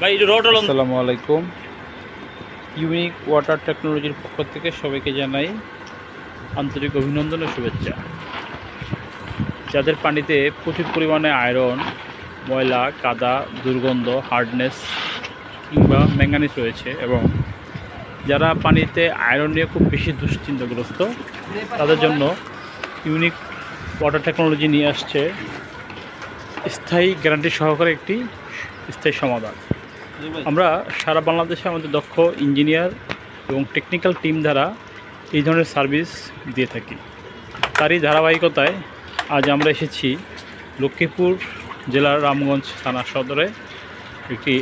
আসসালামু আলাইকুম। Unique water টেকনোলজির পক্ষ থেকে সবাইকে জানাই আন্তরিক অভিনন্দন ও শুভেচ্ছা। যাদের পানিতে প্রচুর পরিমাণে আয়রন, ময়লা, কাদা, দুর্গন্ধ, হার্ডনেস কিংবা ম্যাঙ্গানিজ রয়েছে এবং যারা পানিতে আয়রন নিয়ে খুব বেশি দুশ্চিন্তাগ্রস্ত, তাদের জন্য ইউনিক ওয়াটার টেকনোলজি নিয়ে আসছে স্থায়ী গ্যারান্টি সহকারে একটি স্থায়ী সমাধান। আমরা সারা বাংলাদেশে আমাদের দক্ষ ইঞ্জিনিয়ার এবং টেকনিক্যাল টিম দ্বারা এই ধরনের সার্ভিস দিয়ে থাকি। তারই ধারাবাহিকতায় আজ আমরা এসেছি লক্ষ্মীপুর জেলার রামগঞ্জ থানা সদরে একটি